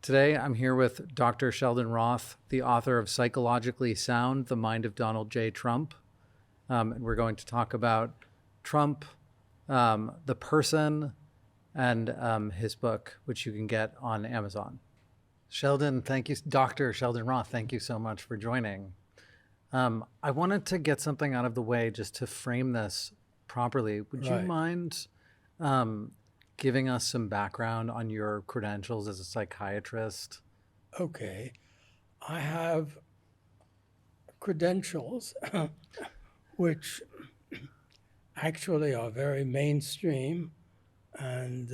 Today, I'm here with Dr. Sheldon Roth, the author of Psychologically Sound, The Mind of Donald J. Trump. And we're going to talk about Trump, the person, and his book, which you can get on Amazon. Sheldon, thank you. Dr. Sheldon Roth, thank you so much for joining. I wanted to get something out of the way just to frame this properly. Would you Right. mind giving us some background on your credentials as a psychiatrist? Okay. I have credentials which actually are very mainstream and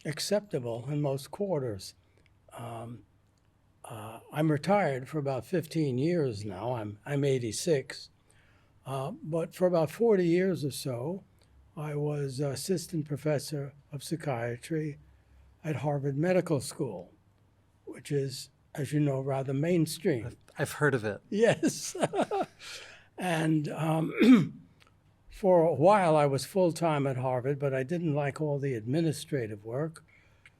acceptable in most quarters. I'm retired for about 15 years now. I'm 86. But for about 40 years or so, I was assistant professor of psychiatry at Harvard Medical School, which is, as you know, rather mainstream. I've heard of it. Yes. And for a while, I was full-time at Harvard, but I didn't like all the administrative work.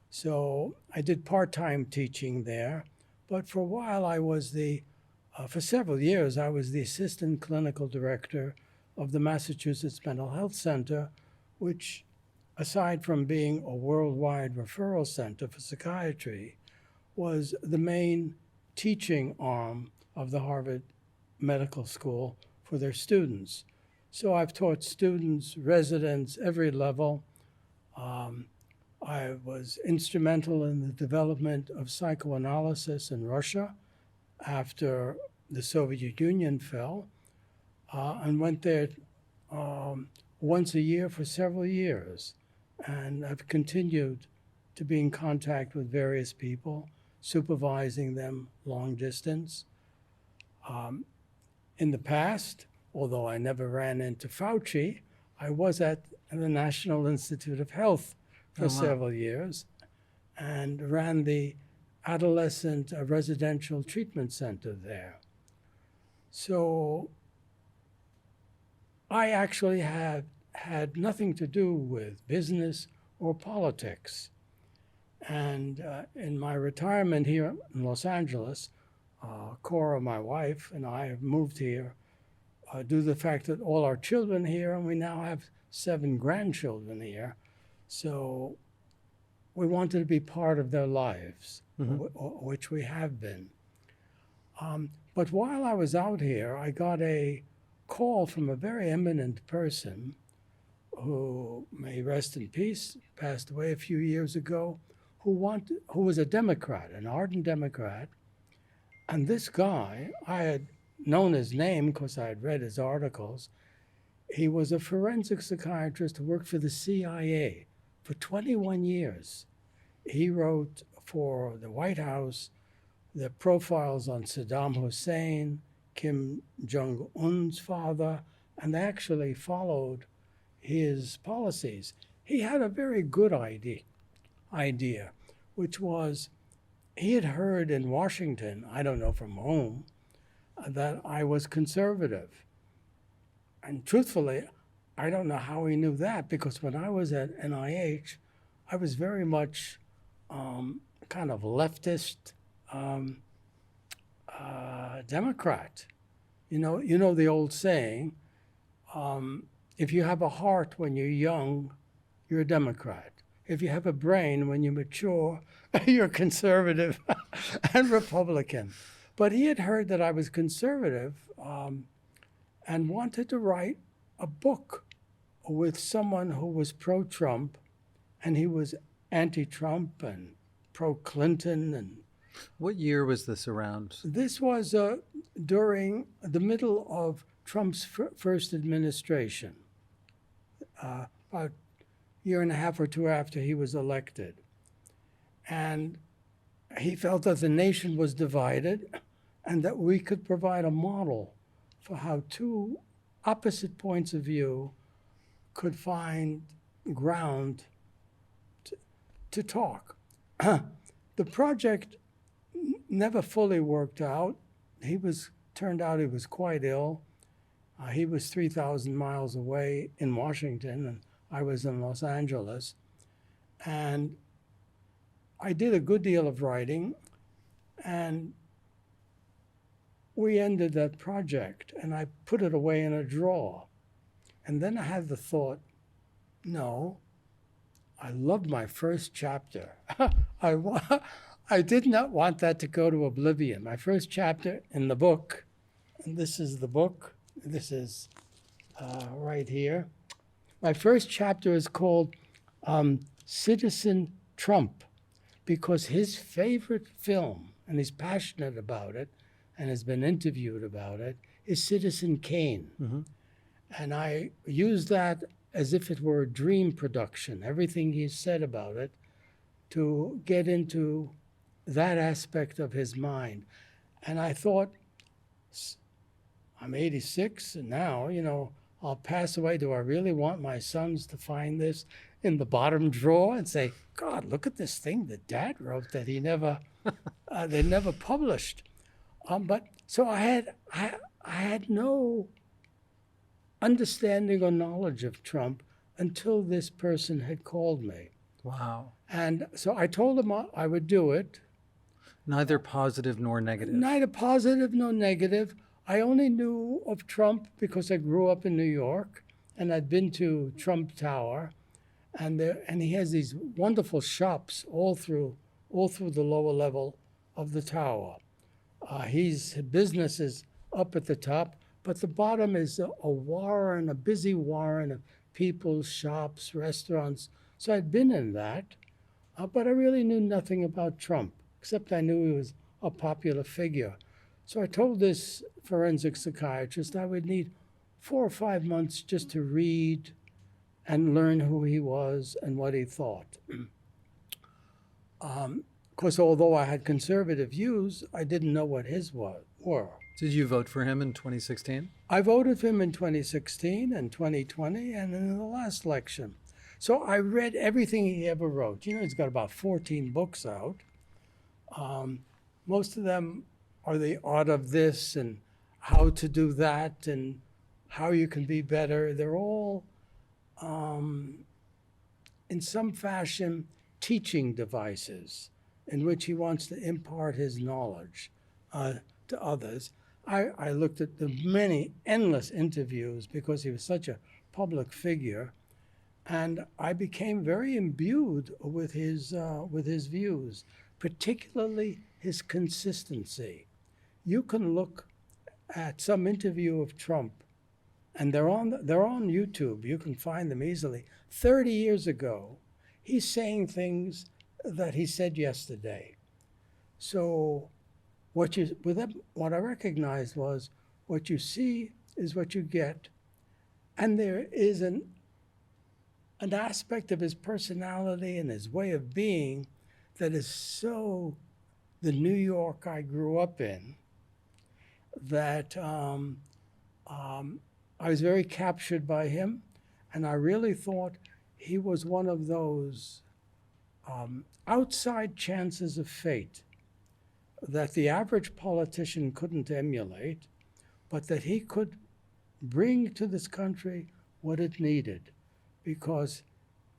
So I did part-time teaching there. But for a while, for several years, I was the assistant clinical director of the Massachusetts Mental Health Center, which, aside from being a worldwide referral center for psychiatry, was the main teaching arm of the Harvard Medical School for their students. So I've taught students, residents, every level. I was instrumental in the development of psychoanalysis in Russia after the Soviet Union fell, and went there once a year for several years. And I've continued to be in contact with various people, supervising them long distance. In the past, although I never ran into Fauci, I was at the National Institute of Health for several years and ran the adolescent residential treatment center there. So I actually had nothing to do with business or politics. And in my retirement here in Los Angeles, Cora, my wife, and I have moved here due to the fact that all our children here, and we now have 7 grandchildren here. So we wanted to be part of their lives, which we have been. But while I was out here, I got a call from a very eminent person who, may rest in peace, passed away a few years ago, who was a Democrat, an ardent Democrat. And this guy, I had known his name because I had read his articles. He was a forensic psychiatrist who worked for the CIA for 21 years. He wrote for the White House the profiles on Saddam Hussein, Kim Jong-un's father, and actually followed his policies. He had a very good idea, which was he had heard in Washington, I don't know from whom, that I was conservative. And truthfully, I don't know how he knew that, because when I was at NIH, I was very much kind of leftist Democrat. You know the old saying, if you have a heart when you're young, you're a Democrat. If you have a brain when you mature, you're conservative and Republican. But he had heard that I was conservative and wanted to write a book with someone who was pro-Trump, and he was anti-Trump and pro-Clinton. And What year was this around? this was during the middle of Trump's first administration, about a year and a half or two after he was elected. And he felt that the nation was divided and that we could provide a model for how two opposite points of view could find ground to talk. The project never fully worked out. Turned out he was quite ill. He was 3,000 miles away in Washington, and I was in Los Angeles. And I did a good deal of writing, and we ended that project, and I put it away in a drawer. And then I had the thought, no, I loved my first chapter. I, wa- I did not want that to go to oblivion. My first chapter in the book, and this is the book, this is right here. My first chapter is called Citizen Trump, because his favorite film, and he's passionate about it and has been interviewed about it, is Citizen Kane. Mm-hmm. And I use that as if it were a dream production, everything he said about it, to get into that aspect of his mind. And I thought, I'm 86, and now, I'll pass away. Do I really want my sons to find this in the bottom drawer and say, God, look at this thing that Dad wrote that they never published? But so I had no understanding or knowledge of Trump until this person had called me. Wow. And so I told him I would do it. Neither positive nor negative. Neither positive nor negative. I only knew of Trump because I grew up in New York, and I'd been to Trump Tower, and he has these wonderful shops all through the lower level of the tower. His business is up at the top, but the bottom is a busy warren of people's shops, restaurants. So I'd been in that, but I really knew nothing about Trump, except I knew he was a popular figure. So I told this forensic psychiatrist I would need 4 or 5 months just to read and learn who he was and what he thought. Of course, although I had conservative views, I didn't know what his were. Did you vote for him in 2016? I voted for him in 2016 and 2020 and in the last election. So I read everything he ever wrote. He's got about 14 books out. Most of them are the art of this and how to do that and how you can be better. They're all, in some fashion, teaching devices in which he wants to impart his knowledge to others. I looked at the many endless interviews because he was such a public figure, and I became very imbued with his views, particularly his consistency. You can look at some interview of Trump, and they're on YouTube. You can find them easily. 30 years ago, he's saying things that he said yesterday. So what I recognized was what you see is what you get, and there is an aspect of his personality and his way of being that is so the New York I grew up in that I was very captured by him, and I really thought he was one of those outside chances of fate that the average politician couldn't emulate, but that he could bring to this country what it needed, because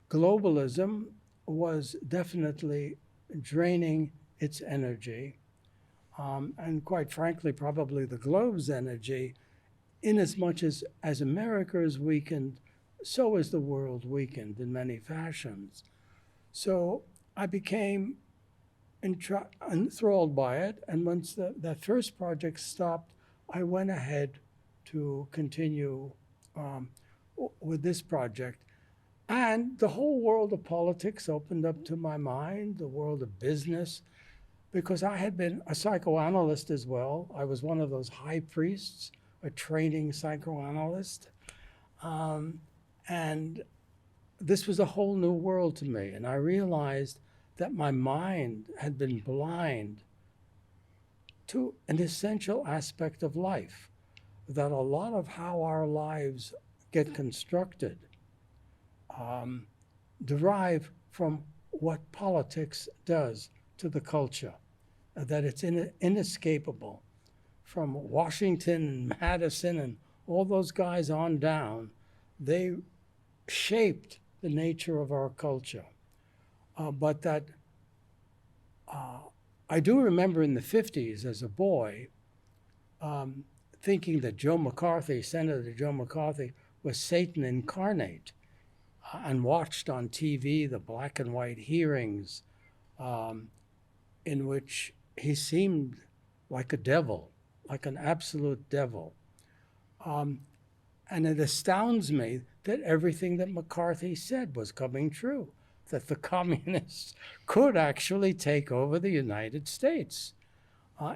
globalism was definitely draining its energy, and quite frankly, probably the globe's energy, in as much as America is weakened, so is the world weakened in many fashions. So I became enthralled by it, and once that first project stopped, I went ahead to continue with this project. And the whole world of politics opened up to my mind, the world of business, because I had been a psychoanalyst as well. I was one of those high priests, a training psychoanalyst. And this was a whole new world to me. And I realized that my mind had been blind to an essential aspect of life, that a lot of how our lives get constructed derive from what politics does to the culture, that it's inescapable. From Washington and Madison and all those guys on down, they shaped the nature of our culture. But that I do remember in the 50s as a boy thinking that Joe McCarthy, Senator Joe McCarthy, was Satan incarnate, and watched on TV the black and white hearings in which he seemed like a devil, like an absolute devil. And it astounds me that everything that McCarthy said was coming true, that the communists could actually take over the United States,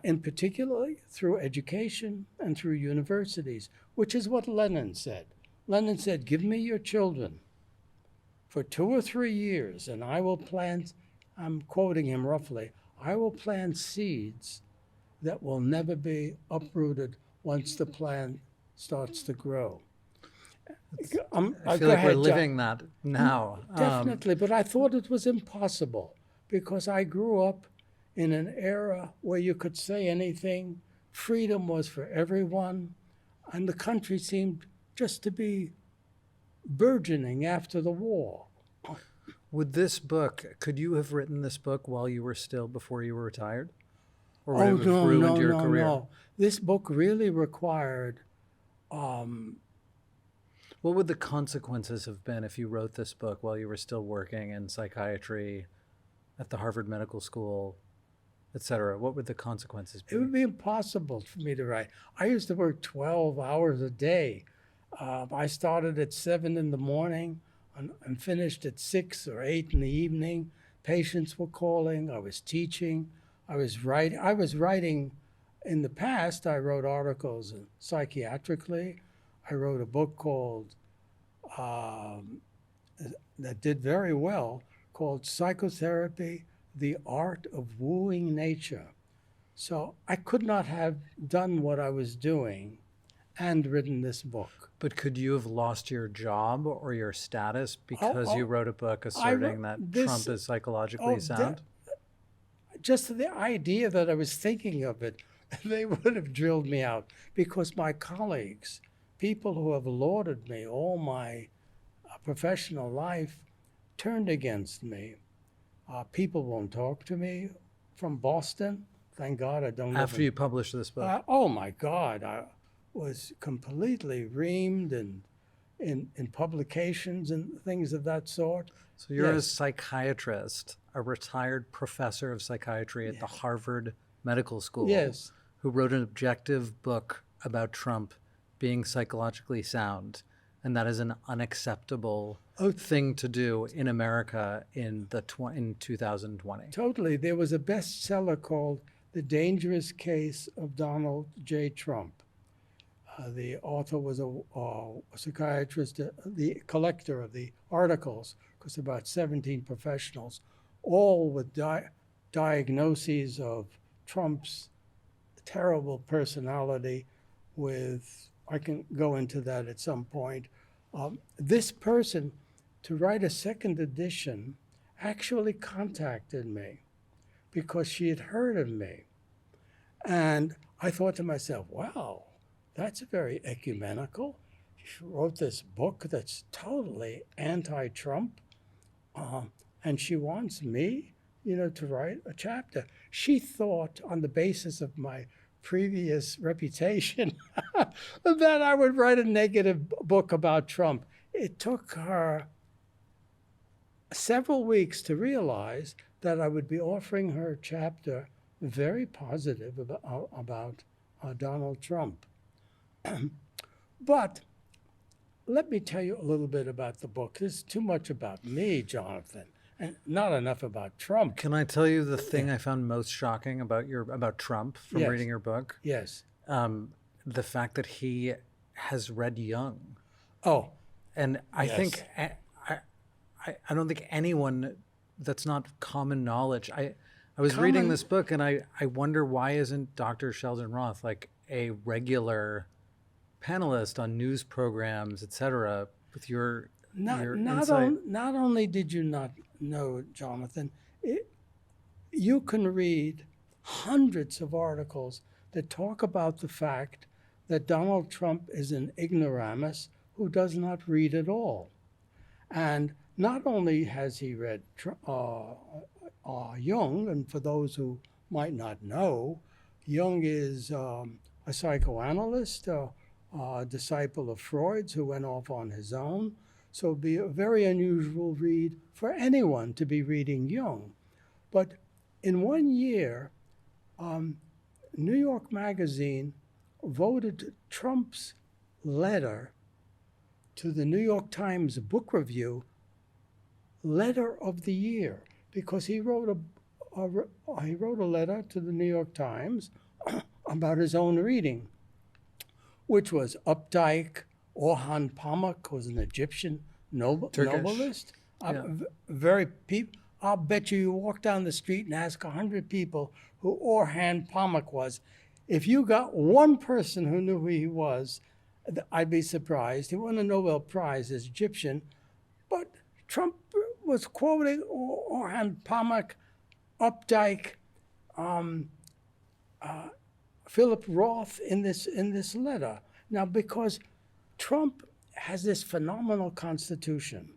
in particular through education and through universities, which is what Lenin said. Lenin said, give me your children for 2 or 3 years, and I will plant, I'm quoting him roughly, I will plant seeds that will never be uprooted once the plant starts to grow. I feel like we're living that now. Definitely, but I thought it was impossible because I grew up in an era where you could say anything, freedom was for everyone, and the country seemed just to be burgeoning after the war. Would this book, could you have written this book while you were still, before you were retired? Or would it have ruined your career? No. This book really required... What would the consequences have been if you wrote this book while you were still working in psychiatry at the Harvard Medical School, et cetera? What would the consequences be? It would be impossible for me to write. I used to work 12 hours a day. I started at 7 in the morning and finished at 6 or 8 in the evening. Patients were calling. I was teaching. I was writing. In the past, I wrote articles psychiatrically. I wrote a book called, that did very well, called Psychotherapy, The Art of Wooing Nature. So I could not have done what I was doing and written this book. But could you have lost your job or your status because you wrote a book asserting that Trump is psychologically sound? Just the idea that I was thinking of it, they would have drilled me out, because my colleagues, people who have lauded me all my professional life, turned against me. People won't talk to me from Boston. Thank God I don't. After you published this book? Oh my God, I was completely reamed and in publications and things of that sort. So you're a psychiatrist, a retired professor of psychiatry at the Harvard Medical School, who wrote an objective book about Trump being psychologically sound, and that is an unacceptable thing to do in America in 2020. Totally. There was a bestseller called The Dangerous Case of Donald J. Trump. The author was a psychiatrist, the collector of the articles, because about 17 professionals, all with diagnoses of Trump's terrible personality with, I can go into that at some point. This person, to write a second edition, actually contacted me because she had heard of me. And I thought to myself, wow, that's very ecumenical. She wrote this book that's totally anti-Trump, and she wants me, to write a chapter. She thought, on the basis of my previous reputation, that I would write a negative book about Trump. It took her several weeks to realize that I would be offering her a chapter very positive about Donald Trump. But let me tell you a little bit about the book. This is too much about me, Jonathan, and not enough about Trump. Can I tell you the thing I found most shocking about Trump from reading your book? Yes. The fact that he has read Jung. Oh. And I think I don't think anyone, that's not common knowledge. I was reading this book and I wonder, why isn't Dr. Sheldon Roth like a regular panelist on news programs, et cetera, with your insight? Not only did you not know, Jonathan, you can read hundreds of articles that talk about the fact that Donald Trump is an ignoramus who does not read at all. And not only has he read Jung, and for those who might not know, Jung is a psychoanalyst, a disciple of Freud's who went off on his own. So it'd be a very unusual read for anyone to be reading Jung. But in 1 year, New York Magazine voted Trump's letter to the New York Times Book Review Letter of the Year, because he wrote a letter to the New York Times about his own reading, which was Updike. Orhan Pamuk was an Egyptian novelist. Yeah. I'll bet you walk down the street and ask 100 people who Orhan Pamuk was. If you got one person who knew who he was, I'd be surprised. He won a Nobel Prize as Egyptian, but Trump was quoting Orhan Pamuk, Updike, Philip Roth in this letter. Now, because Trump has this phenomenal constitution,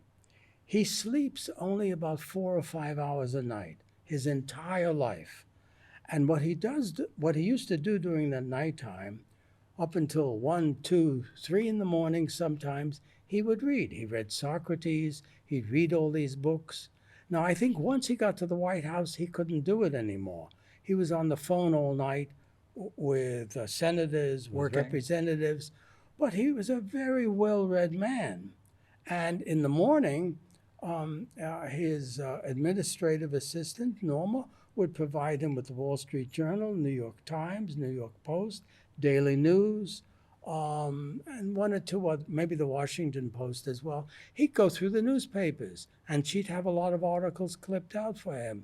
he sleeps only about 4 or 5 hours a night his entire life. And what he used to do during the nighttime, up until 1, 2, 3 in the morning sometimes, he would read. He read Socrates, he'd read all these books. Now, I think once he got to the White House, he couldn't do it anymore. He was on the phone all night with senators, with representatives, but he was a very well-read man. And in the morning, his administrative assistant, Norma, would provide him with the Wall Street Journal, New York Times, New York Post, Daily News, and one or two other, maybe the Washington Post as well. He'd go through the newspapers, and she'd have a lot of articles clipped out for him.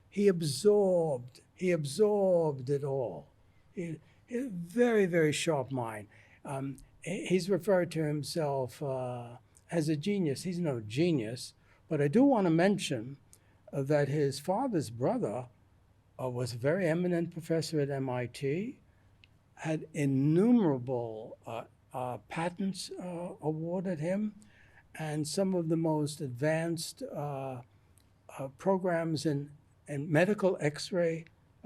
He absorbed it all. He very, very sharp mind. He's referred to himself as a genius. He's no genius, but I do want to mention that his father's brother was a very eminent professor at MIT, had innumerable patents awarded him, and some of the most advanced programs in medical X-ray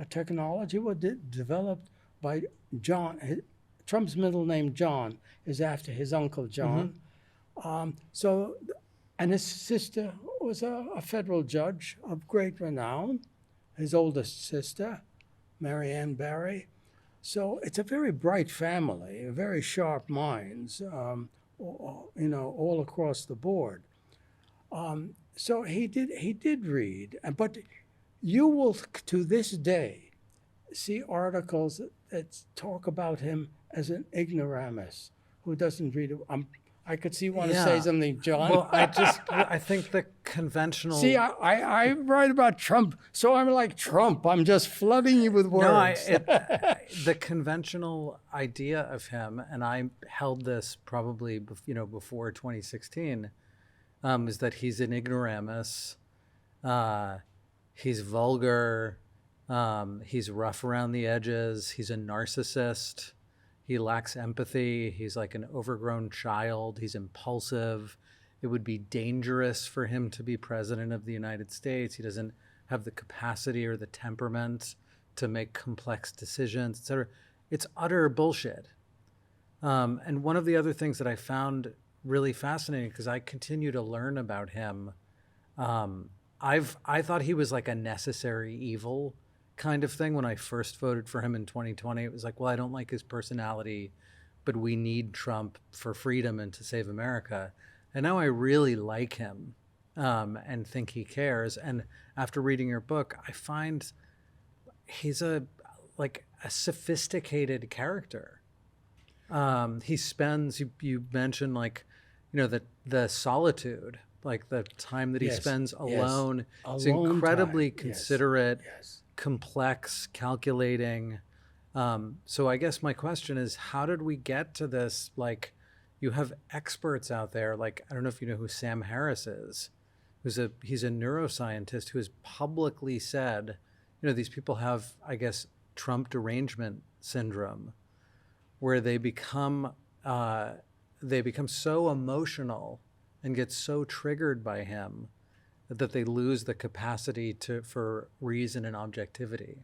technology were developed by John. Trump's middle name, John, is after his uncle John. And his sister was a federal judge of great renown, his oldest sister, Mary Ann Barry. So it's a very bright family, very sharp minds, all across the board. So he did read, but you will, to this day, see articles that talk about him as an ignoramus who doesn't read it. I could see you want to say something, John. Well, I think the conventional... See, I write about Trump, so I'm like Trump. I'm just flooding you with words. No, the conventional idea of him, and I held this probably before 2016, is that he's an ignoramus. He's vulgar. He's rough around the edges. He's a narcissist. He lacks empathy. He's like an overgrown child. He's impulsive. It would be dangerous for him to be president of the United States. He doesn't have the capacity or the temperament to make complex decisions, et cetera. It's utter bullshit. And one of the other things that I found really fascinating, because I continue to learn about him, I thought he was like a necessary evil kind of thing when I first voted for him in 2020. It was like, well, I don't like his personality, but we need Trump for freedom and to save America. And now I really like him and think he cares. And after reading your book, I find he's a sophisticated character. He spends, you mentioned the solitude, like the time that he spends alone. It's incredibly considerate. Complex, calculating. So I guess my question is, how did we get to this? Like, you have experts out there, like, I don't know if you know who Sam Harris is, he's a neuroscientist who has publicly said, these people have, I guess, Trump derangement syndrome, where they become so emotional and get so triggered by him that they lose the capacity for reason and objectivity.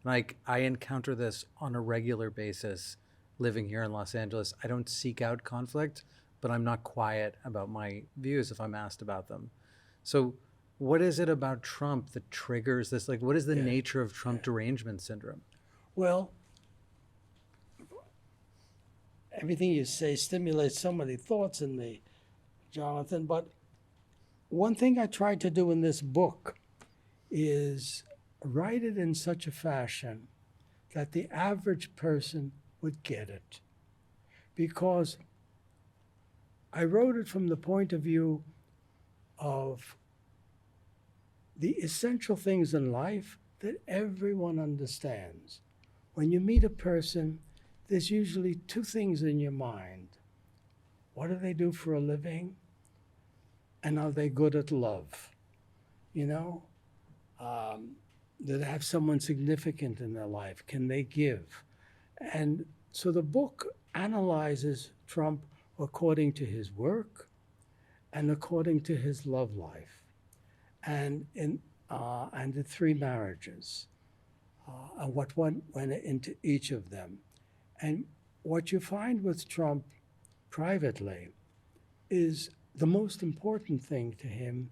And I encounter this on a regular basis living here in Los Angeles. I don't seek out conflict, but I'm not quiet about my views if I'm asked about them. So what is it about Trump that triggers this? Like, what is the nature of Trump derangement syndrome? Well, everything you say stimulates so many thoughts in me, Jonathan. But one thing I tried to do in this book is write it in such a fashion that the average person would get it. Because I wrote it from the point of view of the essential things in life that everyone understands. When you meet a person, there's usually two things in your mind. What do they do for a living? And are they good at love? You know? Do they have someone significant in their life? Can they give? And so the book analyzes Trump according to his work and according to his love life, and the three marriages, and what went into each of them. And what you find with Trump privately is the most important thing to him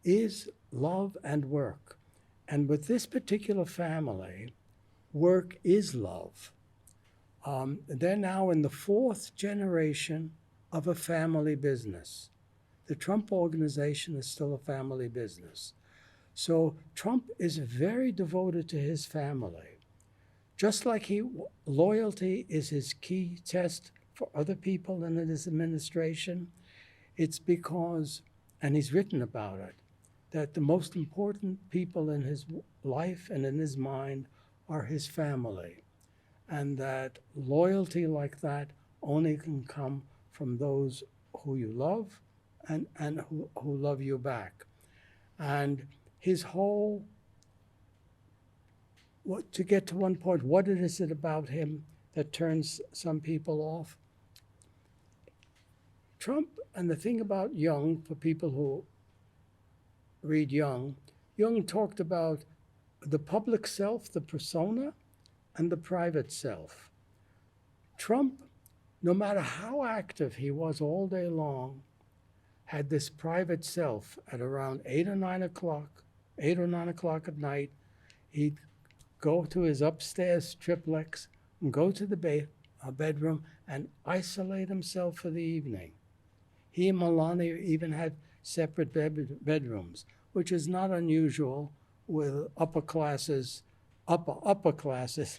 is love and work. And with this particular family, work is love. They're now in the fourth generation of a family business. The Trump organization is still a family business. So Trump is very devoted to his family. Just like loyalty is his key test for other people in his administration, it's because, and he's written about it, that the most important people in his life and in his mind are his family. And that loyalty like that only can come from those who you love and who love you back. And his whole, to get to one point, what is it about him that turns some people off? Trump, and the thing about Jung, for people who read Jung talked about the public self, the persona, and the private self. Trump, no matter how active he was all day long, had this private self at around 8 or 9 o'clock at night. He'd go to his upstairs triplex and go to the bedroom and isolate himself for the evening. He and Melania even had separate bedrooms, which is not unusual with upper classes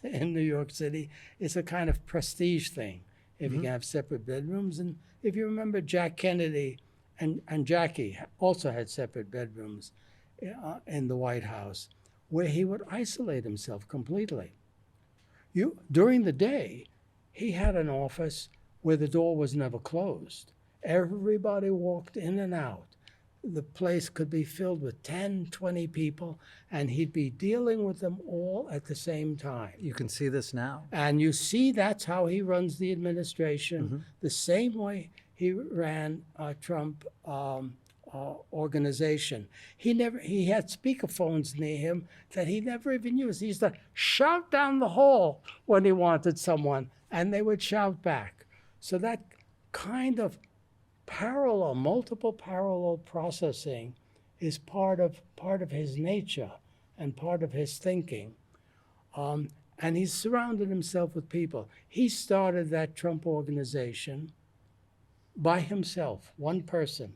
in New York City. It's a kind of prestige thing if you can have separate bedrooms. And if you remember, Jack Kennedy and Jackie also had separate bedrooms in the White House, where he would isolate himself completely. During the day, he had an office where the door was never closed. Everybody walked in and out. The place could be filled with 10, 20 people, and he'd be dealing with them all at the same time. You can see this now. And you see that's how he runs the administration, the same way he ran Trump organization. He had speakerphones near him that he never even used. He used to shout down the hall when he wanted someone, and they would shout back. So that kind of multiple parallel processing is part of his nature and part of his thinking. And he's surrounded himself with people. He started that Trump organization by himself, one person.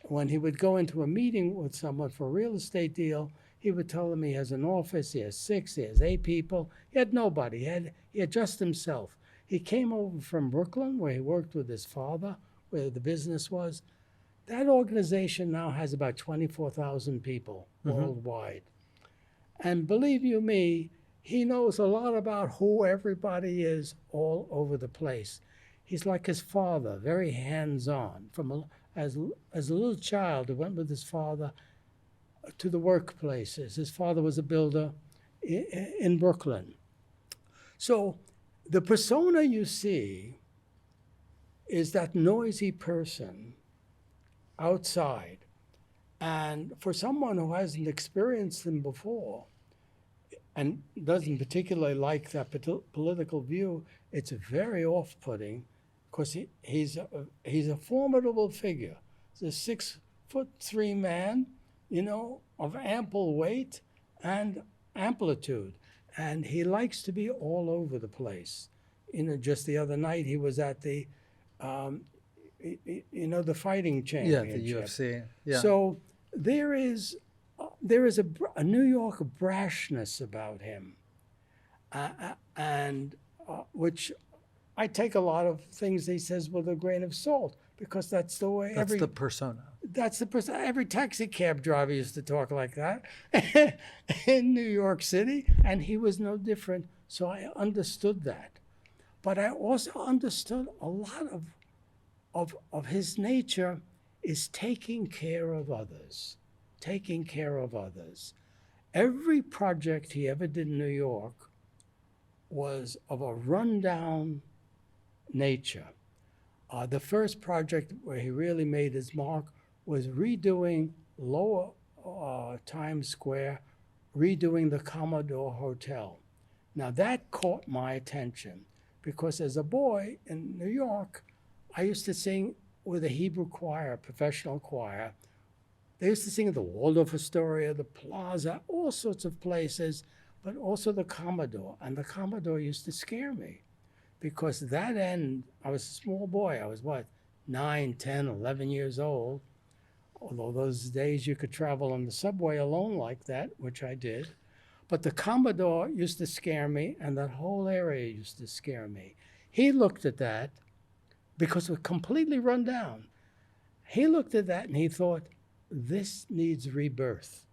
When he would go into a meeting with someone for a real estate deal, he would tell them he has an office, he has 6, he has 8 people. He had nobody, he had just himself. He came over from Brooklyn, where he worked with his father, where the business was. That organization now has about 24,000 people worldwide. And believe you me, he knows a lot about who everybody is all over the place. He's like his father, very hands-on. As a little child, he went with his father to the workplaces. His father was a builder in Brooklyn. So the persona you see is that noisy person outside. And for someone who hasn't experienced them before, and doesn't particularly like that political view, it's very off-putting because he's a formidable figure. He's a 6'3" man, of ample weight and amplitude, and he likes to be all over the place. Just the other night he was at the, the fighting Yeah, the championship. UFC. Yeah. So there is a New York brashness about him, and which I take a lot of things he says with a grain of salt because that's the way That's the persona. that's the person. Every taxi cab driver used to talk like that in New York City, and he was no different. So I understood that, but I also understood a lot of his nature is taking care of others, taking care of others. Every project he ever did in New York was of a rundown nature. The first project where he really made his mark was redoing Lower Times Square, redoing the Commodore Hotel. Now that caught my attention because as a boy in New York, I used to sing with a Hebrew choir, a professional choir. They used to sing at the Waldorf Astoria, the Plaza, all sorts of places, but also the Commodore. And the Commodore used to scare me because that end, I was a small boy. I was 9, 10, 11 years old. Although those days you could travel on the subway alone like that, which I did. But the Commodore used to scare me, and that whole area used to scare me. He looked at that because it was completely run down. He looked at that and he thought, this needs rebirth.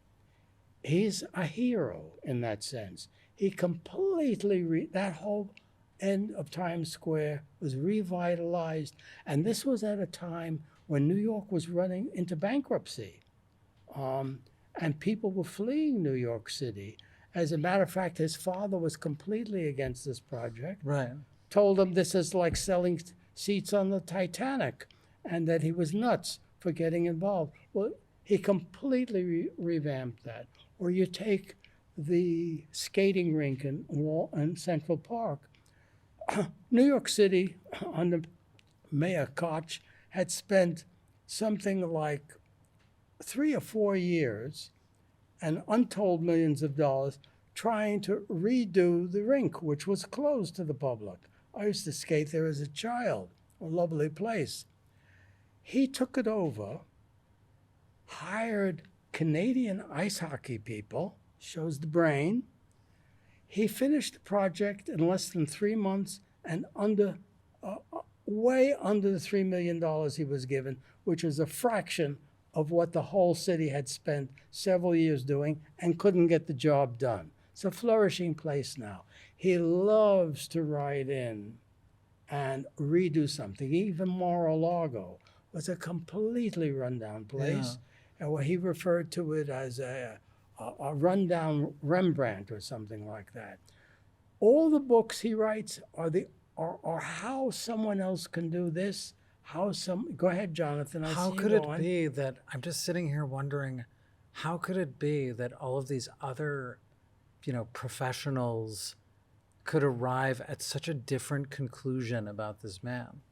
He's a hero in that sense. He completely, that whole end of Times Square was revitalized. And this was at a time when New York was running into bankruptcy. And people were fleeing New York City. As a matter of fact, his father was completely against this project. Right. Told him this is like selling seats on the Titanic, and that he was nuts for getting involved. Well, he completely revamped that. Or you take the skating rink in Central Park. New York City, under Mayor Koch, had spent something like 3 or 4 years and untold millions of dollars trying to redo the rink, which was closed to the public. I used to skate there as a child, a lovely place. He took it over, hired Canadian ice hockey people, shows the brain. He finished the project in less than 3 months and way under the $3 million he was given, which is a fraction of what the whole city had spent several years doing and couldn't get the job done. It's a flourishing place now. He loves to ride in and redo something. Even Mar-a-Lago was a completely rundown place, and where he referred to it as a rundown Rembrandt or something like that. All the books he writes are how someone else can do this. Go ahead, Jonathan. How could it be that I'm just sitting here wondering, how could it be that all of these other, professionals could arrive at such a different conclusion about this man?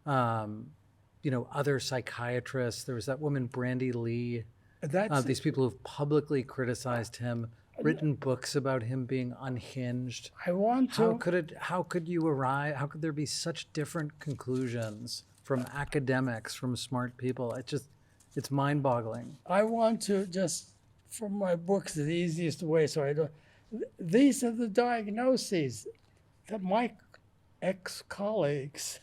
Other psychiatrists. There was that woman, Brandy Lee. These people who've publicly criticized him, written books about him being unhinged. How could you arrive? How could there be such different conclusions from academics, from smart people? It's mind-boggling. I want to just, from my books, the easiest way, so I don't. These are the diagnoses that my ex-colleagues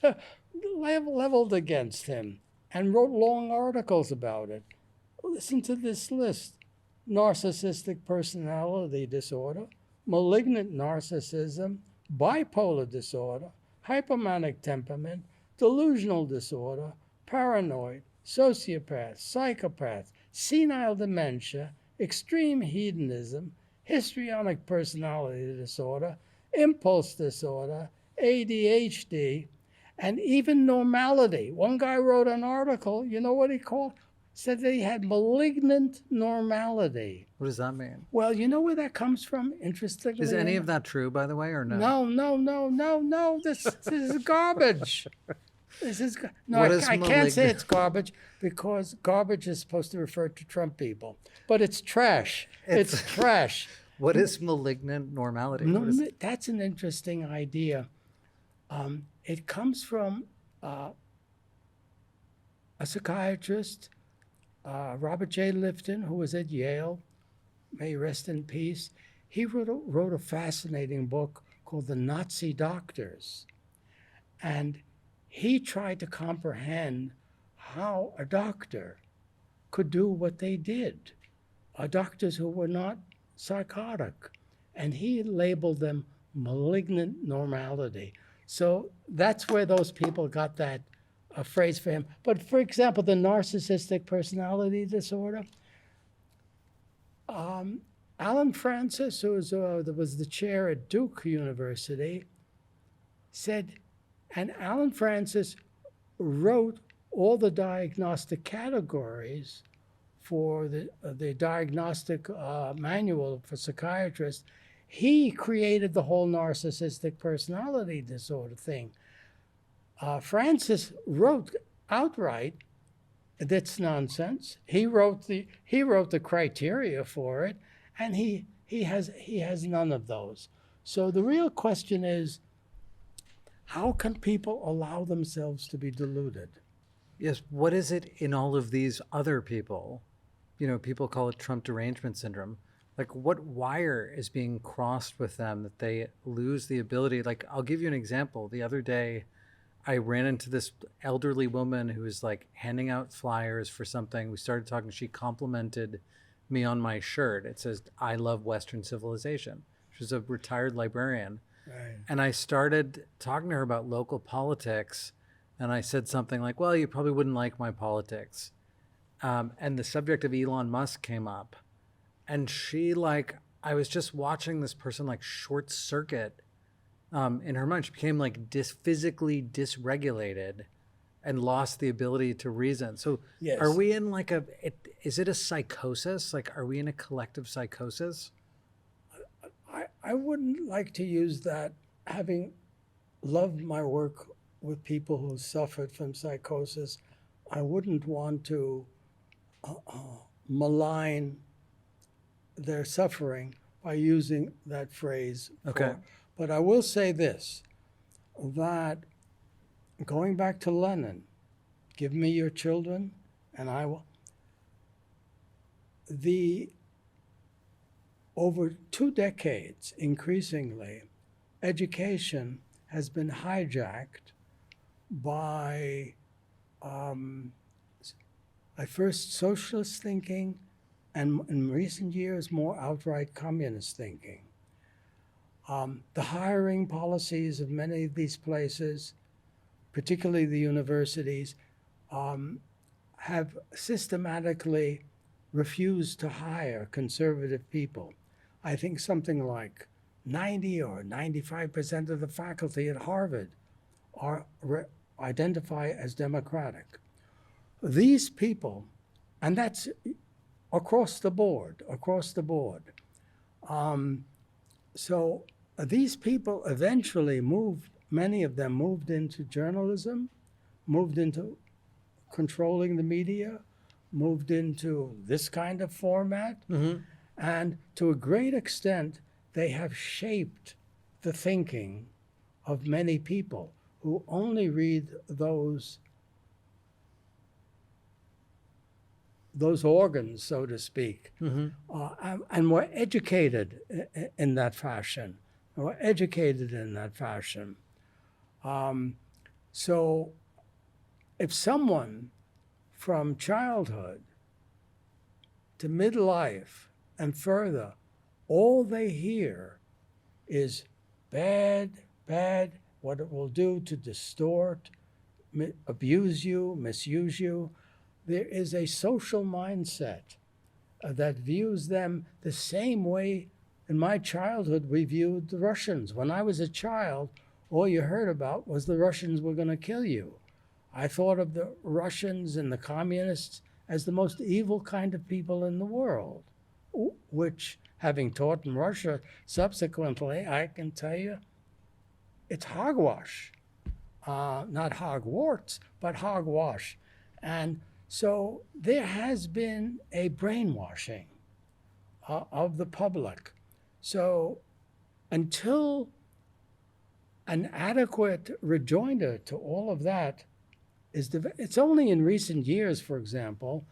leveled against him and wrote long articles about it. Listen to this list: narcissistic personality disorder, malignant narcissism, bipolar disorder, hypomanic temperament, delusional disorder, paranoid, sociopath, psychopath, senile dementia, extreme hedonism, histrionic personality disorder, impulse disorder, ADHD, and even normality. One guy wrote an article, you know what he called? said they had malignant normality. What does that mean? Well, you know where that comes from, interestingly? Is any of that true, by the way, or no? No. This is garbage. No, What is I can't say malignant? it's garbage because garbage is supposed to refer to Trump people. But it's trash. It's trash. What is malignant normality? No, What is, that's an interesting idea. It comes from a psychiatrist, Robert J. Lifton, who was at Yale, may he rest in peace. He wrote a fascinating book called The Nazi Doctors. And he tried to comprehend how a doctor could do what they did, doctors who were not psychotic. And he labeled them malignant normality. So that's where those people got that phrase for him. But for example, the narcissistic personality disorder, Alan Francis, who was the chair at Duke University, said, and Alan Francis wrote all the diagnostic categories for the diagnostic manual for psychiatrists. He created the whole narcissistic personality disorder thing. Francis wrote outright, that's nonsense. He wrote the criteria for it, and he has none of those. So the real question is, how can people allow themselves to be deluded? yes, what is it in all of these other people? You know, people call it Trump derangement syndrome. Like, what wire is being crossed with them that they lose the ability? Like, I'll give you an example. The other day, I ran into this elderly woman who was like handing out flyers for something. We started talking. She complimented me on my shirt. It says, "I love Western civilization." She's a retired librarian. Right. And I started talking to her about local politics. And I said something like, well, you probably wouldn't like my politics. And the subject of Elon Musk came up. And she, like, I was just watching this person like short circuit in her mind. She became like physically dysregulated and lost the ability to reason. So Yes. are we in like is it a psychosis? Like, are we in a collective psychosis? I wouldn't like to use that, having loved my work with people who suffered from psychosis. I wouldn't want to malign their suffering by using that phrase. Okay. But I will say this, that going back to Lenin, give me your children and I will. Over 2 decades, increasingly, education has been hijacked by at first socialist thinking, and in recent years, more outright communist thinking. The hiring policies of many of these places, particularly the universities, have systematically refused to hire conservative people. I think something like 90 or 95% of the faculty at Harvard identify as Democratic. These people, and that's across the board. So these people eventually many of them moved into journalism, moved into controlling the media, moved into this kind of format. Mm-hmm. And to a great extent, they have shaped the thinking of many people who only read those organs, so to speak, and were educated in that fashion. So if someone from childhood to midlife and further, all they hear is bad, what it will do to distort, abuse you, misuse you. There is a social mindset that views them the same way. In my childhood, we viewed the Russians. When I was a child, all you heard about was the Russians were going to kill you. I thought of the Russians and the communists as the most evil kind of people in the world, which, having taught in Russia subsequently, I can tell you it's hogwash. Not Hogwarts, but hogwash. And so there has been a brainwashing of the public. So until an adequate rejoinder to all of that is it's only in recent years, for example,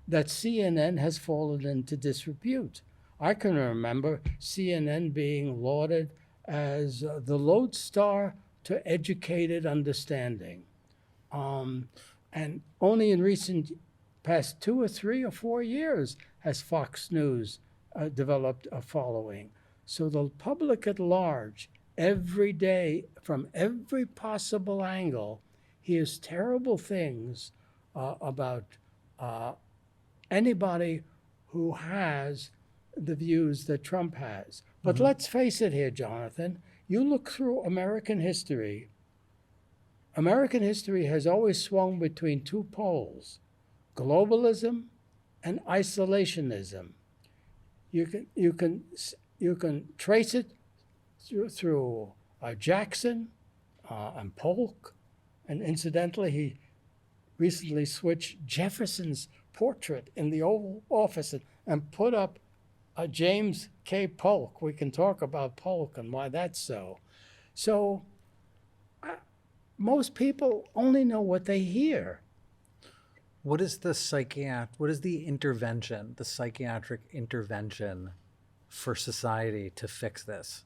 that CNN has fallen into disrepute. I can remember CNN being lauded as the lodestar to educated understanding. And only in recent past 2 or 3 or 4 years has Fox News developed a following. So the public at large, every day, from every possible angle, hears terrible things about anybody who has the views that Trump has. But let's face it here, Jonathan. You look through American history. American history has always swung between two poles, globalism and isolationism. You can trace it through Jackson and Polk, and incidentally, he recently switched Jefferson's portrait in the Oval Office and put up James K. Polk. We can talk about Polk and why that's so. So most people only know what they hear. What is the intervention, the psychiatric intervention for society to fix this?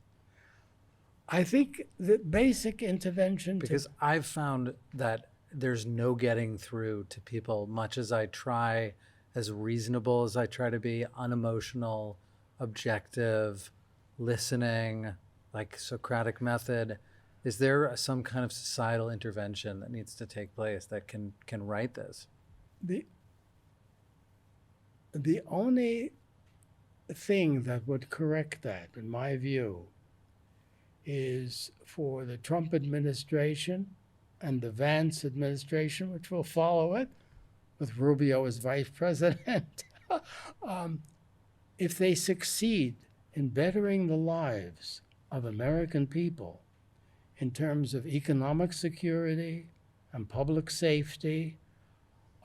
I think the basic intervention... Because I've found that there's no getting through to people, much as I try, as reasonable as I try to be, unemotional, objective, listening, like Socratic method. Is there some kind of societal intervention that needs to take place that can right this? The only thing that would correct that, in my view, is for the Trump administration and the Vance administration, which will follow it, with Rubio as vice president, if they succeed in bettering the lives of American people in terms of economic security and public safety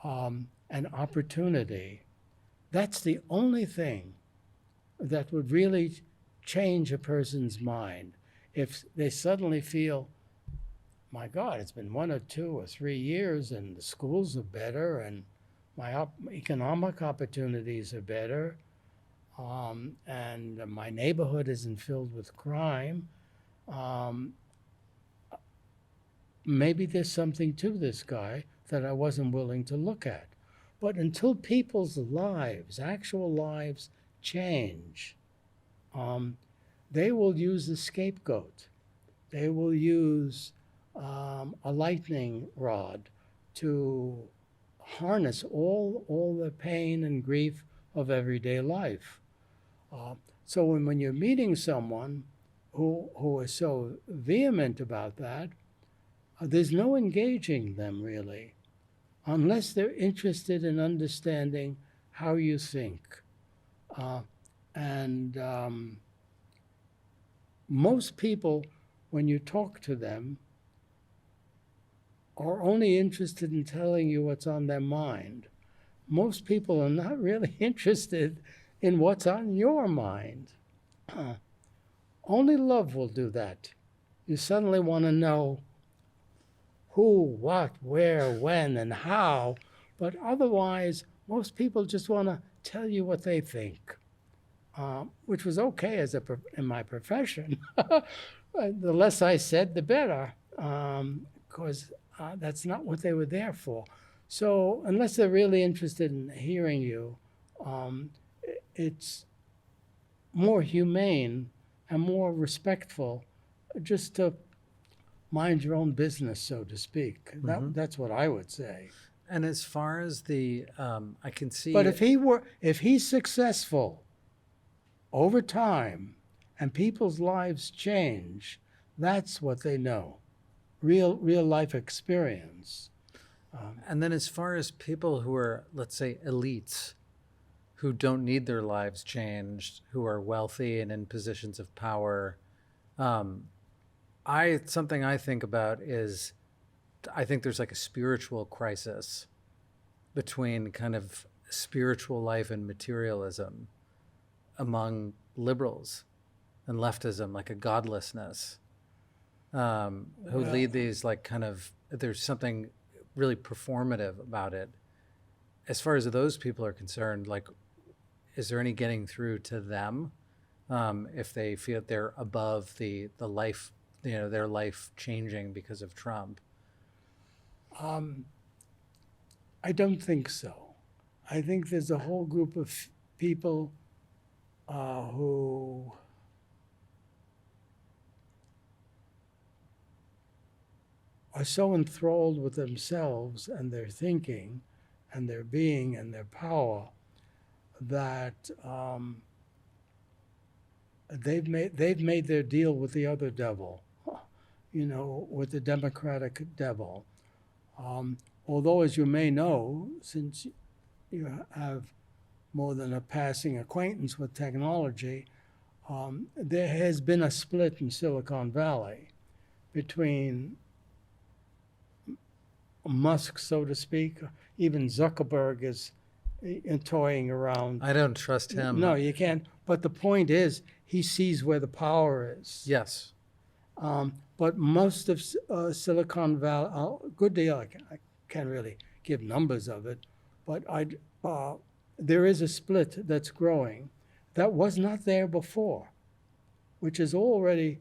and opportunity, that's the only thing that would really change a person's mind. If they suddenly feel, my God, it's been 1 or 2 or 3 years and the schools are better and my economic opportunities are better, and my neighborhood isn't filled with crime, maybe there's something to this guy that I wasn't willing to look at. But until people's lives, actual lives, change, they will use the scapegoat. They will use a lightning rod to harness all the pain and grief of everyday life. So when you're meeting someone who is so vehement about that, there's no engaging them really, unless they're interested in understanding how you think. Most people, when you talk to them, are only interested in telling you what's on their mind. Most people are not really interested in what's on your mind. Only love will do that. You suddenly want to know who, what, where, when, and how, but otherwise, most people just want to tell you what they think, which was okay in my profession. The less I said, the better, because that's not what they were there for. So unless they're really interested in hearing you, it's more humane and more respectful just to mind your own business, so to speak. That's what I would say. And as far as I can see... But if he's successful over time and people's lives change, that's what they know. Real life experience. And then as far as people who are, let's say, elites, who don't need their lives changed, who are wealthy and in positions of power, something I think about is, I think there's like a spiritual crisis between kind of spiritual life and materialism among liberals and leftism, like a godlessness, who lead these like kind of, there's something really performative about it. As far as those people are concerned, like, is there any getting through to them if they feel they're above the life, their life changing because of Trump? I don't think so. I think there's a whole group of people who are so enthralled with themselves and their thinking and their being and their power that they've made their deal with the other devil, with the Democratic devil. Although, as you may know, since you have more than a passing acquaintance with technology, there has been a split in Silicon Valley between Musk, so to speak. Even Zuckerberg is toying around. I don't trust him. No, you can't. But the point is, he sees where the power is. Yes. But most of Silicon Valley, a good deal, I can't really give numbers of it, but there is a split that's growing that was not there before, which is already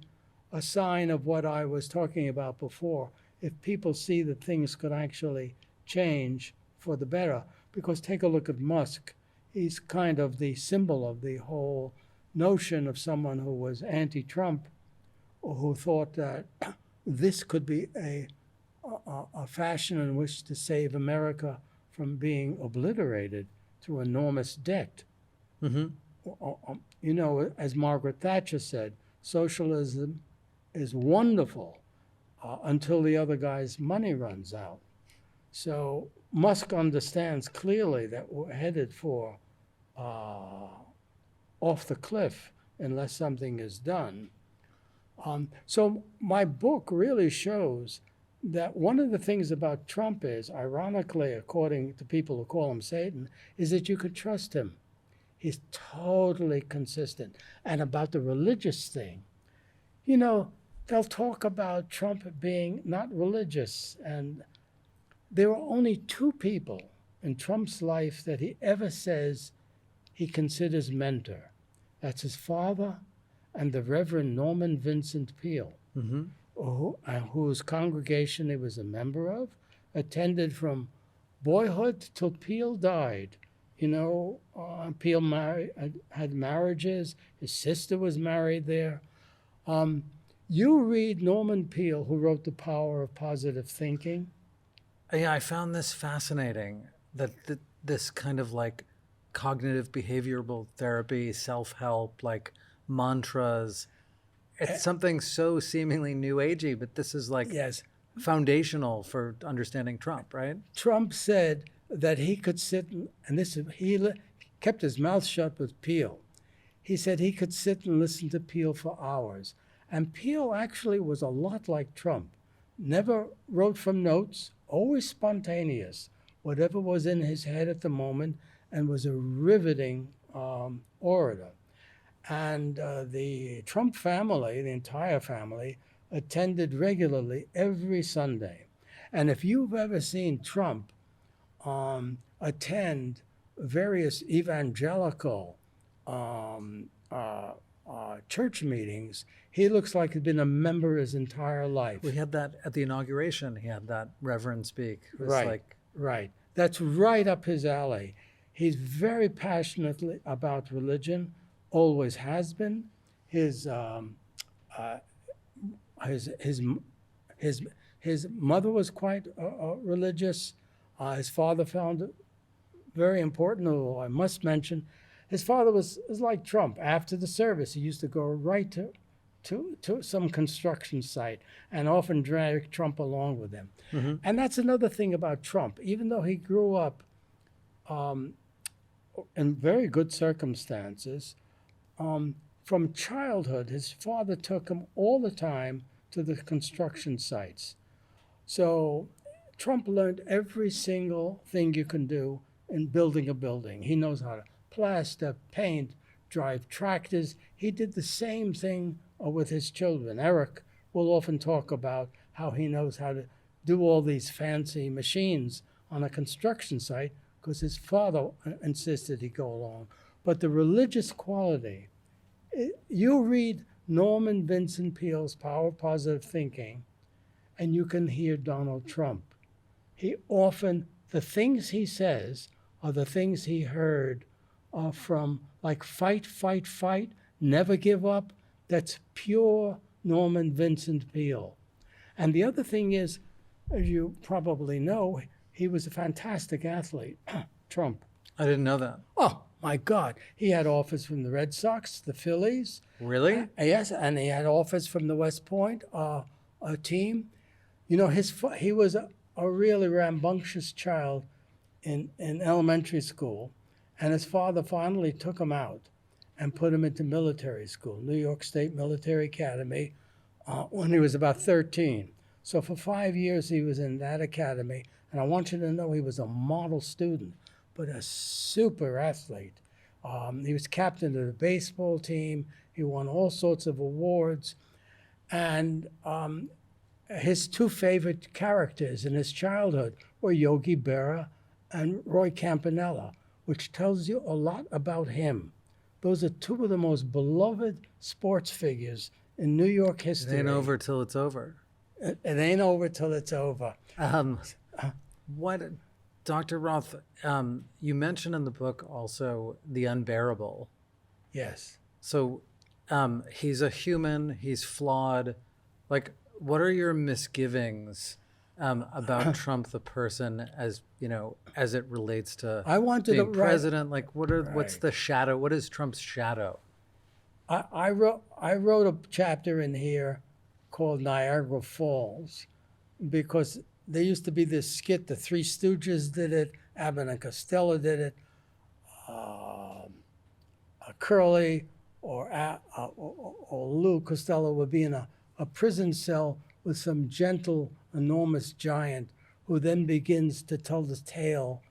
a sign of what I was talking about before. If people see that things could actually change for the better, because take a look at Musk. He's kind of the symbol of the whole notion of someone who was anti-Trump, or who thought that this could be a fashion in which to save America from being obliterated through enormous debt. Mm-hmm. As Margaret Thatcher said, socialism is wonderful until the other guy's money runs out. So Musk understands clearly that we're headed for off the cliff unless something is done. So my book really shows that one of the things about Trump is, ironically, according to people who call him Satan, is that you could trust him. He's totally consistent. And about the religious thing, they'll talk about Trump being not religious. And there are only two people in Trump's life that he ever says he considers mentor. That's his father and the Reverend Norman Vincent Peale, mm-hmm. whose congregation he was a member of, attended from boyhood till Peale died. Peale had marriages. His sister was married there. You read Norman Peale, who wrote The Power of Positive Thinking. Yeah, I found this fascinating, that this kind of like cognitive behavioral therapy, self-help, like mantras. It's something so seemingly new agey, but this is like foundational for understanding Trump, right? Trump said that he could sit, he kept his mouth shut with Peale. He said he could sit and listen to Peale for hours. And Peale actually was a lot like Trump. Never wrote from notes, always spontaneous, whatever was in his head at the moment, and was a riveting orator. And the Trump family, the entire family, attended regularly every Sunday. And if you've ever seen Trump attend various evangelical church meetings, he looks like he's been a member his entire life. We had that at the inauguration. He had that reverend speak. It was Right. That's right up his alley. He's very passionately about religion, always has been. His mother was quite religious. His father found it very important, although I must mention, his father was like Trump. After the service, he used to go right to to some construction site and often drag Trump along with him. Mm-hmm. And that's another thing about Trump. Even though he grew up in very good circumstances, from childhood, his father took him all the time to the construction sites. So Trump learned every single thing you can do in building a building. He knows how to plaster, paint, drive tractors. He did the same thing with his children. Eric will often talk about how he knows how to do all these fancy machines on a construction site because his father insisted he go along. But the religious quality, you read Norman Vincent Peale's Power of Positive Thinking, and you can hear Donald Trump. The things he says are the things he heard from like fight, fight, fight, never give up. That's pure Norman Vincent Peale. And the other thing is, as you probably know, he was a fantastic athlete, Trump. I didn't know that. Oh, my God. He had offers from the Red Sox, the Phillies. Really? Yes, and he had offers from the West Point team. You know, he was a really rambunctious child in elementary school, and his father finally took him out and put him into military school, New York State Military Academy, when he was about 13. So for 5 years he was in that academy, and I want you to know he was a model student, but a super athlete. He was captain of the baseball team. He won all sorts of awards. And his two favorite characters in his childhood were Yogi Berra and Roy Campanella, which tells you a lot about him. Those are two of the most beloved sports figures in New York history. It ain't over till it's over. It ain't over till it's over. What, Dr. Roth, you mentioned in the book also the unbearable. Yes. So he's a human, he's flawed. Like, what are your misgivings about Trump the person, as you know, as it relates to being president? Like, what's the shadow? What is Trump's shadow? I wrote a chapter in here called Niagara Falls, because there used to be this skit. The Three Stooges did it. Abbott and Costello did it. Curly or Lou Costello would be in a prison cell with some gentle, enormous giant who then begins to tell the tale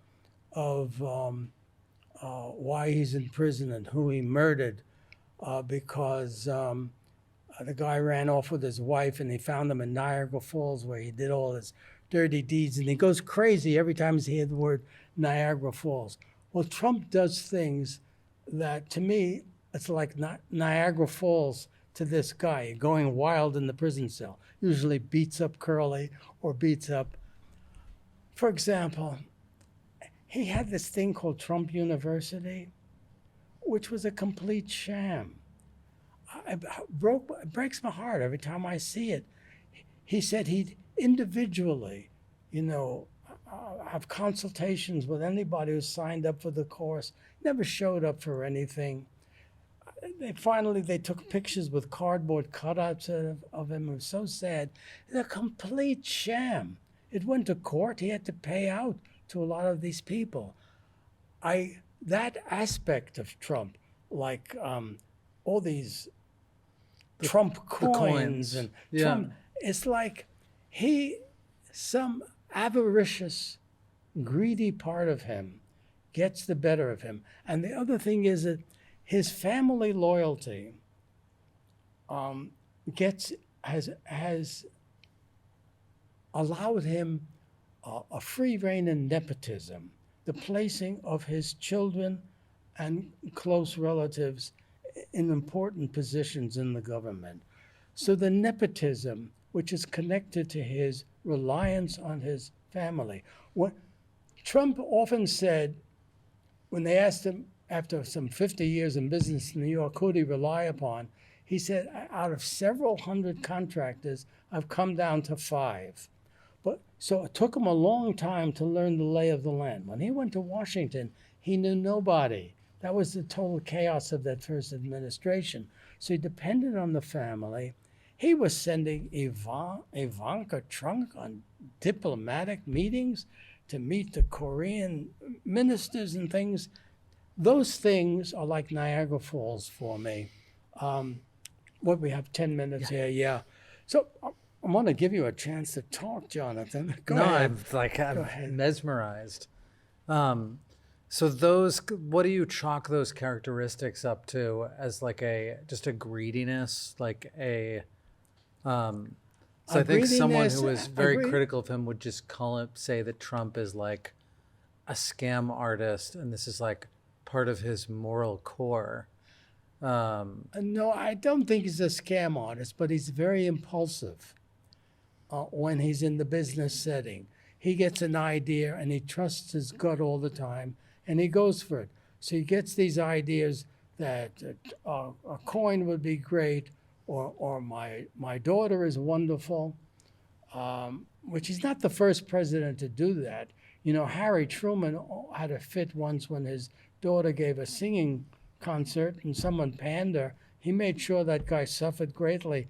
of why he's in prison and who he murdered, because the guy ran off with his wife and they found him in Niagara Falls where he did all his dirty deeds, and he goes crazy every time he hears the word Niagara Falls. Well, Trump does things that, to me, it's like Niagara Falls to this guy, going wild in the prison cell. Usually beats up Curly or beats up... For example, he had this thing called Trump University, which was a complete sham. It breaks my heart every time I see it. He said he'd individually, have consultations with anybody who signed up for the course, never showed up for anything. They took pictures with cardboard cutouts of him. It was so sad. It's a complete sham. It went to court. He had to pay out to a lot of these people. That aspect of Trump, like all these Trump coins and Trump, it's like some avaricious, greedy part of him gets the better of him. And the other thing is that his family loyalty has allowed him a free rein in nepotism, the placing of his children and close relatives in important positions in the government. So the nepotism, which is connected to his reliance on his family. What Trump often said, when they asked him after some 50 years in business in New York, who'd he rely upon? He said, out of several hundred contractors, I've come down to 5. So it took him a long time to learn the lay of the land. When he went to Washington, he knew nobody. That was the total chaos of that first administration. So he depended on the family. He was sending Ivanka Trump on diplomatic meetings to meet the Korean ministers and things. Those things are like Niagara Falls for me. What, we have 10 minutes here? Yeah. So I want to give you a chance to talk, Jonathan. Go ahead. I'm mesmerized. So those, what do you chalk those characteristics up to as like just a greediness, like a, so I think someone who is very critical of him would just say that Trump is like a scam artist, and this is like part of his moral core. No, I don't think he's a scam artist, but he's very impulsive when he's in the business setting. He gets an idea and he trusts his gut all the time, and he goes for it. So he gets these ideas that a coin would be great, or my daughter is wonderful, which he's not the first president to do that. You know, Harry Truman had a fit once when his daughter gave a singing concert and someone panned her. He made sure that guy suffered greatly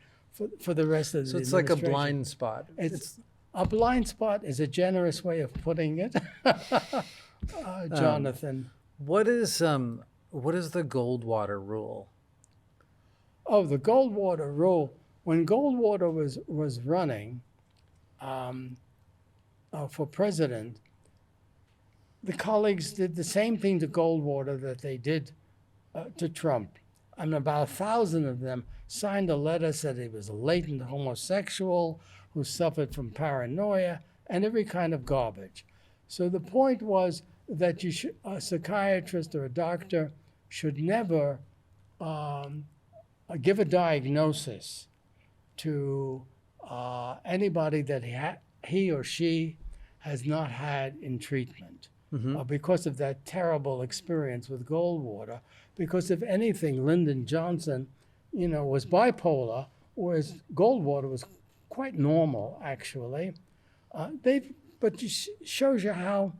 for the rest of the So it's like a blind spot. It's a blind spot is a generous way of putting it. Jonathan. What is the Goldwater rule? Oh, the Goldwater rule. When Goldwater was running for president, the colleagues did the same thing to Goldwater that they did to Trump. And about 1,000 of them signed a letter, said he was a latent homosexual who suffered from paranoia and every kind of garbage. So the point was that a psychiatrist or a doctor should never give a diagnosis to anybody that he or she has not had in treatment. Because of that terrible experience with Goldwater. Because if anything, Lyndon Johnson, was bipolar, whereas Goldwater was quite normal, actually. But it shows you how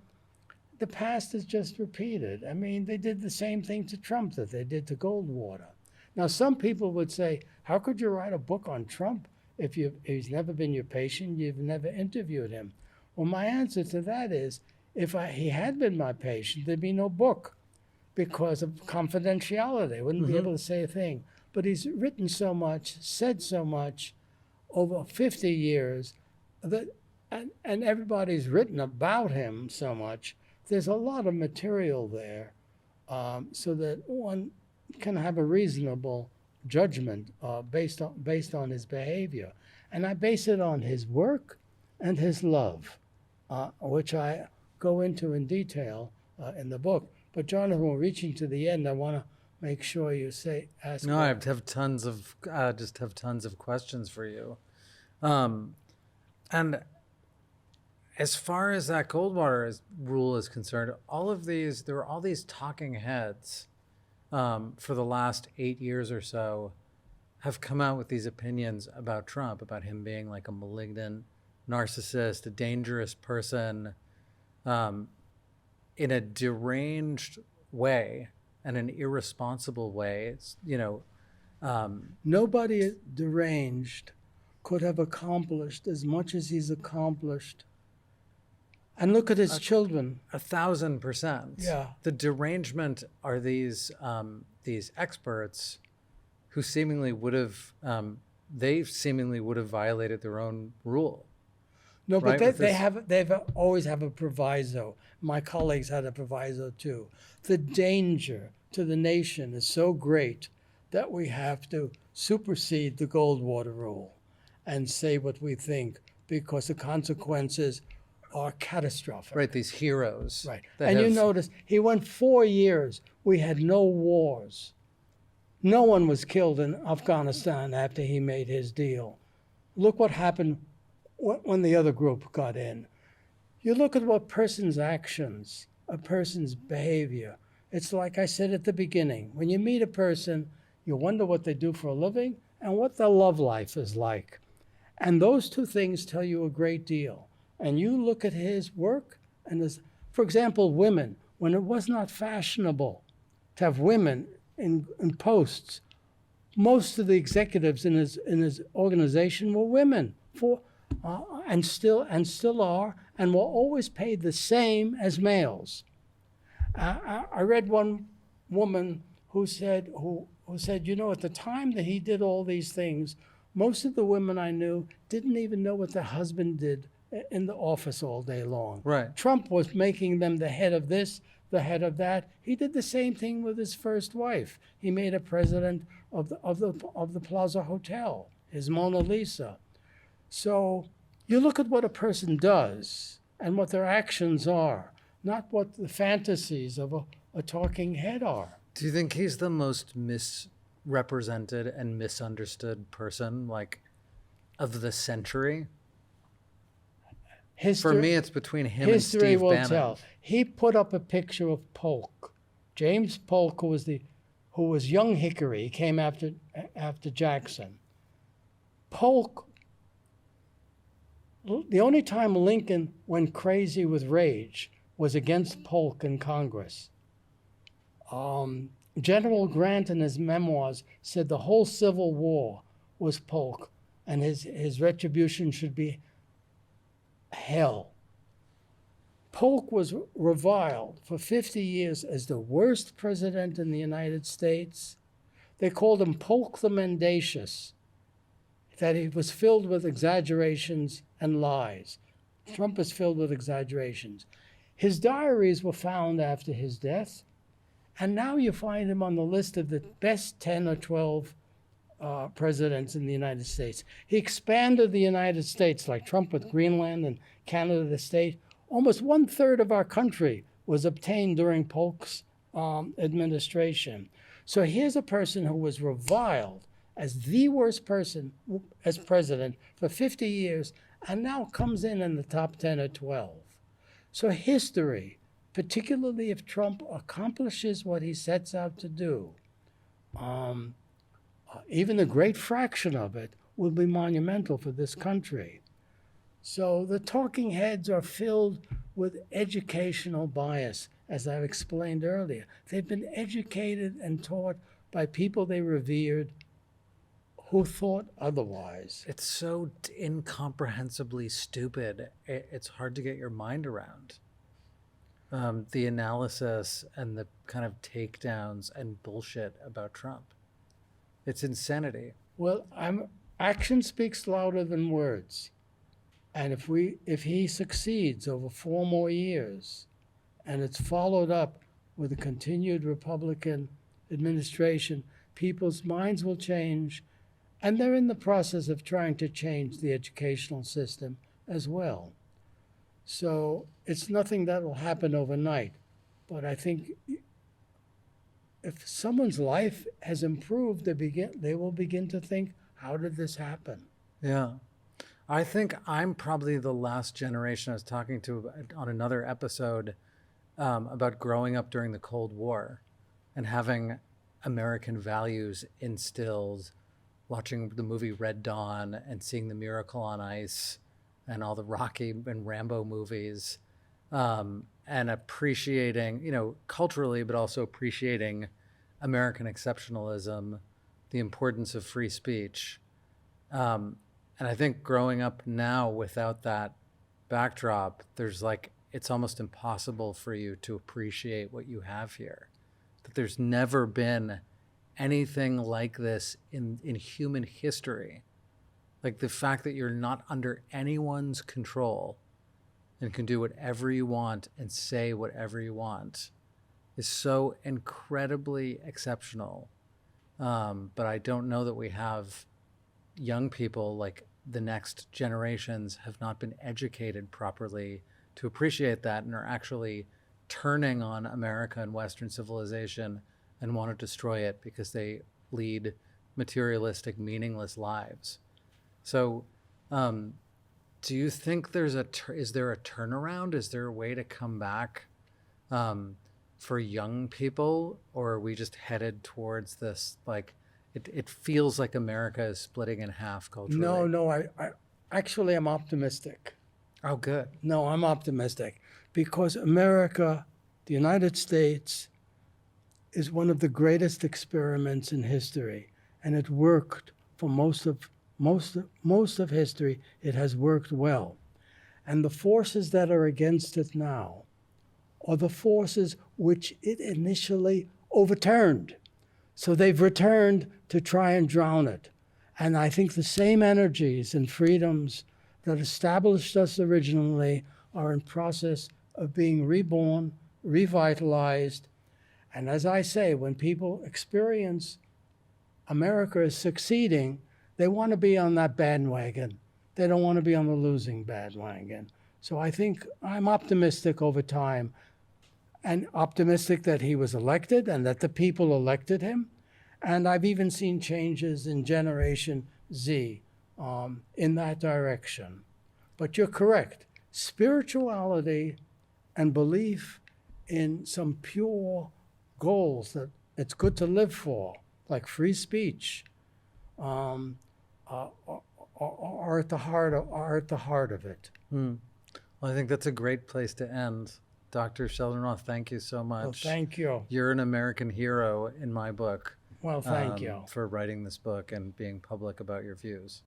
the past is just repeated. I mean, they did the same thing to Trump that they did to Goldwater. Now, some people would say, how could you write a book on Trump if he's never been your patient, you've never interviewed him? Well, my answer to that is, if he had been my patient, there'd be no book because of confidentiality. I wouldn't be able to say a thing. But he's written so much, said so much over 50 years, and everybody's written about him so much. There's a lot of material there so that one can have a reasonable judgment based on his behavior. And I base it on his work and his love, which I go into in detail in the book. But Jonathan, we're reaching to the end. I want to make sure you ask. No, I have tons of questions for you. And as far as that Goldwater rule is concerned, there were all these talking heads for the last 8 years or so have come out with these opinions about Trump, about him being like a malignant narcissist, a dangerous person, in a deranged way and an irresponsible way. It's, nobody deranged could have accomplished as much as he's accomplished. And look at his children. 1,000%. Yeah. The derangement are these experts who seemingly would have violated their own rule. No, but right? they've always have a proviso. My colleagues had a proviso too. The danger to the nation is so great that we have to supersede the Goldwater rule and say what we think, because the consequences are catastrophic. Right, these heroes. Right. And you notice he went 4 years. We had no wars. No one was killed in Afghanistan after he made his deal. Look what happened when the other group got in. You look at what person's actions, a person's behavior. It's like I said at the beginning. When you meet a person, you wonder what they do for a living and what their love life is like. And those two things tell you a great deal. And you look at his work, and for example, women, when it was not fashionable to have women in posts. Most of the executives in his organization were women, and still are, and were always paid the same as males. I read one woman who said, at the time that he did all these things, most of the women I knew didn't even know what their husband did in the office all day long. Right. Trump was making them the head of this, the head of that. He did the same thing with his first wife. He made her president of the Plaza Hotel, his Mona Lisa. So you look at what a person does and what their actions are, not what the fantasies of a talking head are. Do you think he's the most misrepresented and misunderstood person, like, of the century? For me, it's between him and Steve History will Bannon. tell. He put up a picture of Polk, James Polk, who was young Hickory. He came after Jackson. Polk. The only time Lincoln went crazy with rage was against Polk in Congress. General Grant in his memoirs said the whole Civil War was Polk, and his retribution should be hell. Polk was reviled for 50 years as the worst president in the United States. They called him Polk the Mendacious, that he was filled with exaggerations and lies. Trump is filled with exaggerations. His diaries were found after his death, and now you find him on the list of the best 10 or 12 presidents in the United States. He expanded the United States, like Trump with Greenland and Canada, the state. Almost 1/3 of our country was obtained during Polk's administration. So here's a person who was reviled as the worst person as president for 50 years, and now comes in the top 10 or 12. So history, particularly if Trump accomplishes what he sets out to do, even a great fraction of it will be monumental for this country. So the talking heads are filled with educational bias, as I've explained earlier. They've been educated and taught by people they revered who thought otherwise. It's so incomprehensibly stupid. It's hard to get your mind around. The analysis and the kind of takedowns and bullshit about Trump. It's insanity. Well, action speaks louder than words. And if he succeeds over 4 more years, and it's followed up with a continued Republican administration, people's minds will change, and they're in the process of trying to change the educational system as well. So it's nothing that will happen overnight. But I think if someone's life has improved, they will begin to think, how did this happen? Yeah. I think I'm probably the last generation I was talking to on another episode about growing up during the Cold War and having American values instilled, watching the movie Red Dawn and seeing The Miracle on Ice and all the Rocky and Rambo movies, and appreciating, culturally, but also appreciating American exceptionalism, the importance of free speech. And I think growing up now without that backdrop, it's almost impossible for you to appreciate what you have here. That there's never been anything like this in human history. Like the fact that you're not under anyone's control and can do whatever you want and say whatever you want is so incredibly exceptional. But I don't know that we have young people, like the next generations, have not been educated properly to appreciate that and are actually turning on America and Western civilization and want to destroy it because they lead materialistic, meaningless lives. So do you think is there a turnaround? Is there a way to come back for young people, or are we just headed towards this, it feels like America is splitting in half culturally? No, I actually am optimistic. Oh, good. No, I'm optimistic because America, the United States, is one of the greatest experiments in history, and it worked for most of history. It has worked well. And the forces that are against it now are the forces which it initially overturned. So they've returned to try and drown it. And I think the same energies and freedoms that established us originally are in process of being reborn, revitalized. And as I say, when people experience America is succeeding, they want to be on that bandwagon. They don't want to be on the losing bandwagon. So I think I'm optimistic over time, and optimistic that he was elected and that the people elected him. And I've even seen changes in Generation Z in that direction. But you're correct. Spirituality and belief in some pure goals that it's good to live for, like free speech, are at the heart of it. Well, I think that's a great place to end. Dr. Sheldon Roth, thank you so much. Well, thank you. You're an American hero in my book. Well, thank you. For writing this book and being public about your views.